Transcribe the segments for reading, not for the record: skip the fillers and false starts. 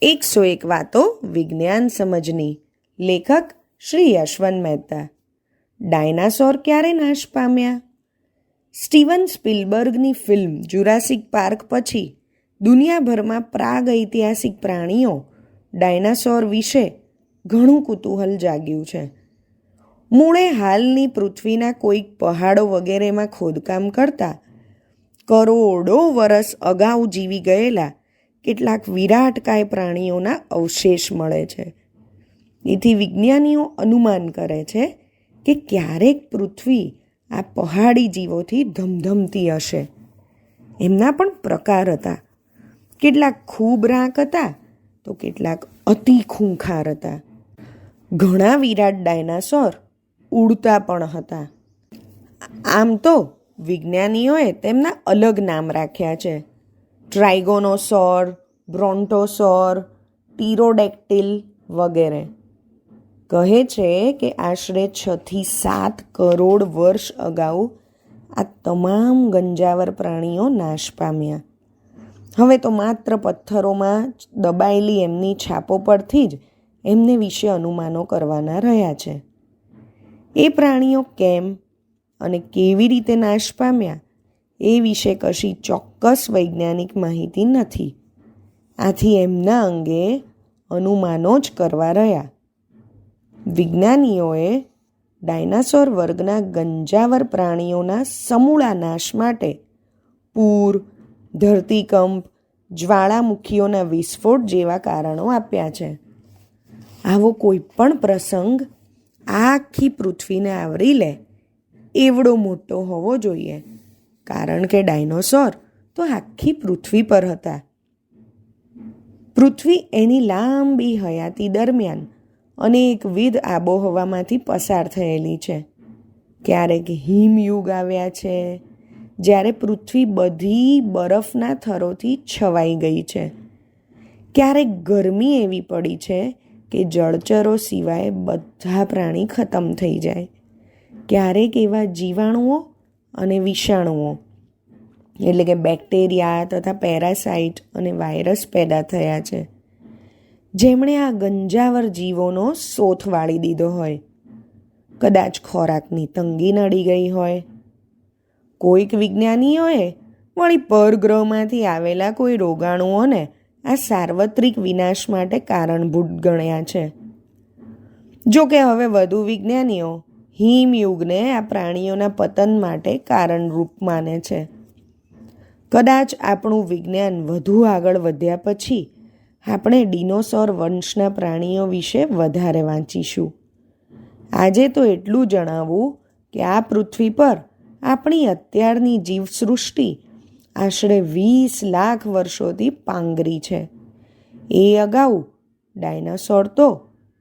101 વાતો વિજ્ઞાન સમજની. લેખક શ્રી યશવંત મહેતા. ડાયનાસોર ક્યારે નાશ પામ્યા? સ્ટીવન સ્પિલબર્ગની ફિલ્મ જુરાસિક પાર્ક પછી દુનિયાભરમાં પ્રાગૈતિહાસિક પ્રાણીઓ ડાયનાસોર વિશે ઘણું કુતૂહલ જાગ્યું છે. મૂળે હાલની પૃથ્વીના કોઈક પહાડો વગેરેમાં ખોદકામ કરતા કરોડો વર્ષ અગાઉ જીવી ગયેલા કેટલાક વિરાટકાય પ્રાણીઓના અવશેષ મળે છે. એથી વિજ્ઞાનીઓ અનુમાન કરે છે કે ક્યારેક પૃથ્વી આ પહાડી જીવોથી ધમધમતી હશે. એમના પણ પ્રકાર હતા. કેટલાક ખૂબ રાંક હતા તો કેટલાક અતિ ખૂંખાર હતા. ઘણા વિરાટ ડાયનાસોર ઉડતા પણ હતા. આમ તો વિજ્ઞાનીઓએ તેમના અલગ નામ રાખ્યા છે. ટ્રાઇગોનોસોર, બ્રોન્ટોસોર, ટીરોડેક્ટિલ વગેરે. કહે છે કે આશરે 6 થી 7 કરોડ વર્ષ અગાઉ આ તમામ ગંજાવર પ્રાણીઓ નાશ પામ્યા. હવે તો માત્ર પથ્થરોમાં દબાયેલી એમની છાપો પરથી જ એમને વિશે અનુમાનો કરવાના રહ્યા છે. એ પ્રાણીઓ કેમ અને કેવી રીતે નાશ પામ્યા એ વિશે કશી ચોક્કસ વૈજ્ઞાનિક માહિતી નથી. આથી એમના અંગે અનુમાનો જ કરવા રહ્યા. વિજ્ઞાનીઓએ ડાયનાસોર વર્ગના ગંજાવર પ્રાણીઓના સમૂળા નાશ માટે પૂર, ધરતીકંપ, જ્વાળામુખીઓના વિસ્ફોટ જેવા કારણો આપ્યા છે. આવો કોઈ પણ પ્રસંગ આખી પૃથ્વીને આવરી લે એવડો મોટો હોવો જોઈએ, કારણ કે ડાયનોસોર તો આખી પૃથ્વી પર હતા. પૃથ્વી એની લાંબી હયાતી દરમિયાન અનેકવિધ આબોહવામાંથી પસાર થયેલી છે. ક્યારેક હિમયુગ આવ્યા છે, જ્યારે પૃથ્વી બધી બરફના થરોથી છવાઈ ગઈ છે. ક્યારેક ગરમી એવી પડી છે કે જળચરો સિવાય બધા પ્રાણી ખતમ થઈ જાય. ક્યારેક એવા જીવાણુઓ અને વિષાણુઓ એટલે કે બેક્ટેરિયા તથા પેરાસાઇટ અને વાયરસ પેદા થયા છે, જેમણે આ ગંજાવર જીવોનો શોથ વાળી દીધો હોય. કદાચ ખોરાકની તંગી નડી ગઈ હોય. કોઈક વિજ્ઞાનીઓએ વળી પરગ્રહમાંથી આવેલા કોઈ રોગાણુઓને આ સાર્વત્રિક વિનાશ માટે કારણભૂત ગણ્યા છે. જો કે હવે વધુ વિજ્ઞાનીઓ હિમયુગને આ પ્રાણીઓના પતન માટે કારણરૂપ માને છે. કદાચ આપણું વિજ્ઞાન વધુ આગળ વધ્યા પછી આપણે ડિનોસોર વંશના પ્રાણીઓ વિશે વધારે વાંચીશું. આજે તો એટલું જણાવવું કે આ પૃથ્વી પર આપણી અત્યારની જીવસૃષ્ટિ આશરે 20 લાખ વર્ષોથી પાંગરી છે. એ અગાઉ ડાયનાસોર તો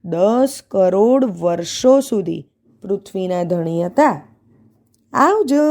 10 કરોડ વર્ષો સુધી પૃથ્વીના ધણી હતા. આવજો.